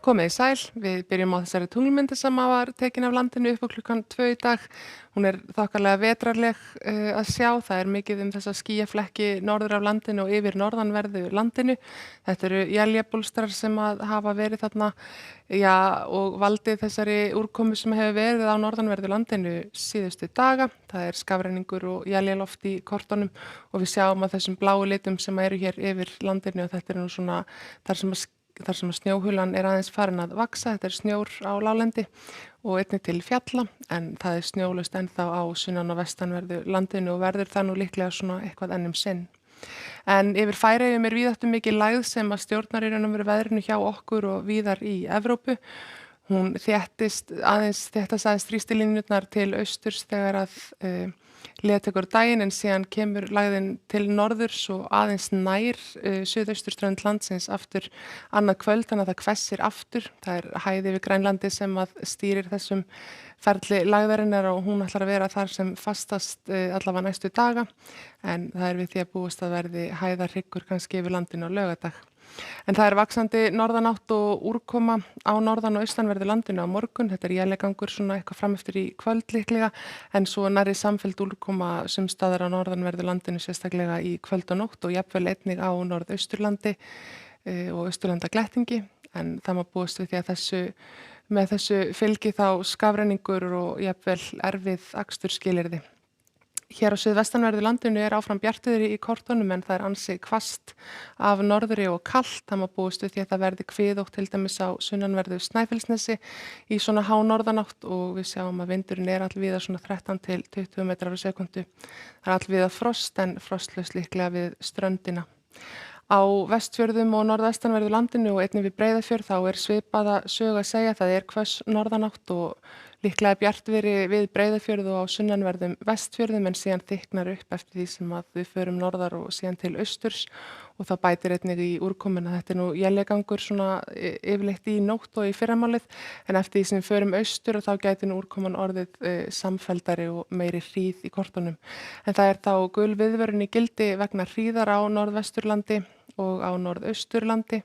Komið í sæl, við byrjum á þessari tunglmyndi sem var tekin af landinu upp á klukkan 2 í dag. Hún er þokkalega vetrarleg að sjá, það er mikið þessa skýjaflekki norður af landinu og yfir norðanverðu landinu. Þetta eru éljabólstrar sem að hafa verið þarna, já, og valdið þessari úrkomu sem hefur verið á norðanverðu landinu síðustu daga. Það er skafrenningur og éljaloft í kortunum og við sjáum að þessum bláu litum sem eru hér yfir landinu og þetta er nú svona þar sem snjóhulan er aðeins farin að vaksa. Þetta er snjór á láglendi og einnig til fjalla en það er snjólaust ennþá á sunnan og vestanverðu landinu og verður það nú líklega svona eitthvað enn sinn. En yfir Færeyjum er víðáttu mikil lægð sem að stjórnar í raun og veru veðrinu hjá okkur og víðar í Evrópu. Hún þéttast aðeins þrýstilínurnar til austurs þegar að leið tekur daginn en síðan kemur lægðin til norðurs og aðeins nær suðausturströnd landsins aftur annað kvöld þannig að það hvessir aftur. Það er hæði við Grænlandi sem að stýrir þessum ferli lægðarinnar og hún ætlar að vera þar sem fastast allavega næstu daga en það er við því að búast að verði hæðarhryggur kannski yfir landinu á laugardag. En það er vaxandi norðanátt og úrkoma á norðan og austanverðu landinu á morgun. Þetta er élegangur svona eitthvað frameftir í kvöld líklega en svo nærri samfelld úrkoma sumstaðar á norðanverðu landinu sérstaklega í kvöld og nótt og jafnvel einnig á norðausturlandi og austurlandaglettingi en það má búast við því að með þessu fylgi þá skafrenningur og jafnvel erfið aksturskilyrði. Hér á suðvestanverðu landinu er áfram bjartviðri í kortunum en það er ansi hvasst af norðri og kalt. Það má búast við því að það verði kviðótt til dæmis á sunnanverðu Snæfellsnesi í svona hánorðanátt og við sjáum að vindurinn er allvíða svona 13 til 20 metrar á sekúndu. Það er allvíða frost en frostlaust líklega við ströndina. Á Vestfjörðum og norðvestanverðu landinu og einnig við Breiðafjörð þá er svipaða sögu að segja. Það er hvöss norðanátt og líklega bjartviðri við Breiðafjörð og á sunnanverðum Vestfjörðum en síðan þykknar upp eftir því sem að við förum norðar og síðan til austurs og þá bætir einnig í úrkomuna. Þetta er nú éljagangur svona yfirleitt í nótt og í fyrramálið en eftir því sem við förum austur og þá gæti nú úrkoman orðið samfelldari og meiri hríð í kortunum. En það er þá gul viðvörun í gildi vegna hríðar á norðvesturlandi og á norðausturlandi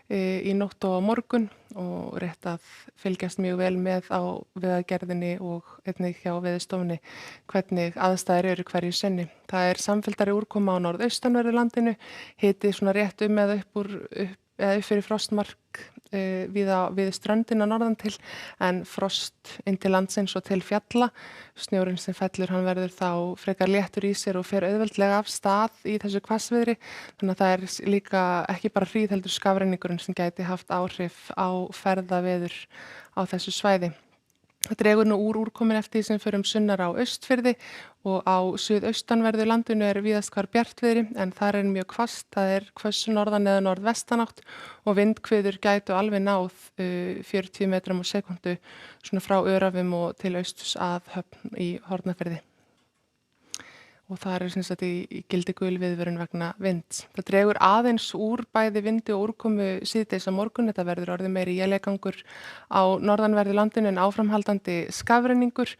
í nótt og á morgun og rétt að fylgjast mjög vel með á veðagerðinni og einnig hjá Veðurstofunni hvernig aðstæður eru hverju sinni. Það er samfelldari úrkoma á norðaustanverðu landinu, hiti svona rétt eða upp fyrir frostmark við ströndina norðan til en frost inn til landsins og til fjalla. Snjórinn sem fellur hann verður þá frekar léttur í sér og fer auðveldlega af stað í þessu hvassviðri þannig að það er líka ekki bara hríð heldur skafrenningurinn sem gæti haft áhrif á ferðaveður á þessu svæði. Það dregur nú úr úrkomin eftir því sem förum sunnar á Austfirði og á suðaustanverðu landinu er víðast hvar bjartviðri en þar er mjög hvasst, það er hvössu norðan eða norðvestanátt og vindhviður gætu alveg náð 40 metrum á sekúndu svona frá Öræfum og til austurs að Höfn í Hornafirði. Og það er sem sagt í gildi gul viðvörun vegna vinds. Það dregur aðeins úr bæði vindi og úrkomu síðdegis á morgun. Þetta verður orðið meiri éljagangur á norðanverðu landinu en áframhaldandi skafrenningur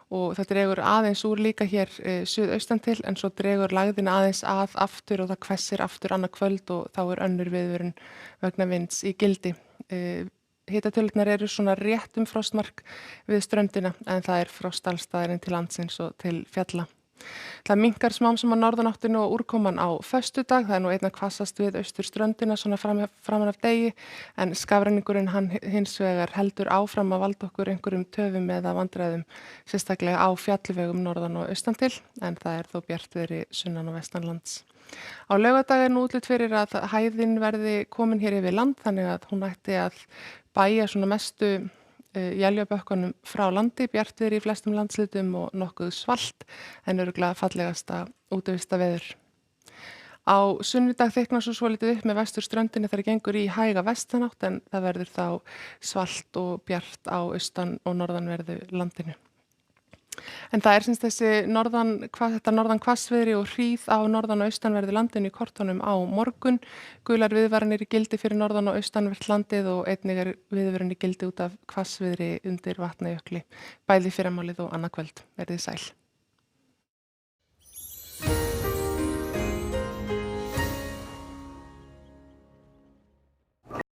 og það dregur aðeins úr líka hér suðaustan til en svo dregur lægðin aðeins að aftur og það hvessir aftur annað kvöld og þá er önnur viðvörun vegna vinds í gildi. Hitatölurnar eru svona rétt frostmark við ströndina en það er frost alls staðar inn til landsins og til fjalla. Það minnkar smám saman norðanáttinu og úrkoman á föstudag. Það er nú einna hvassast við austurströndina svona framan af degi en skafrenningurinn hann hins vegar heldur áfram að valda okkur einhverjum töfum eða vandræðum sérstaklega á fjallvegum norðan og austan til en það er þó bjartviðri sunnan og vestanlands. Á laugardag er nú útlit fyrir að hæðin verði komin hér yfir land þannig að hún ætti að bæja svona mestu éljabökkunum frá landi, bjartviðri í flestum landslutum og nokkuð svalt en örugglega fallegasta útivistarveður. Á sunnudag þykknar svo svolítið upp með vesturströndinni þegar gengur í hæga vestanátt en það verður þá svalt og bjart á austan og norðanverðu landinu. En það er þessi norðan hvassviðri og hríð á norðan og austanverðu landinu í kortunum á morgun. Gular viðvaranir í gildi fyrir norðan og austanvert landið og einnig er viðvörun í gildi út af hvassviðri undir Vatnajökli. Bæði fyrramálið og annað kvöld. Verið sæl.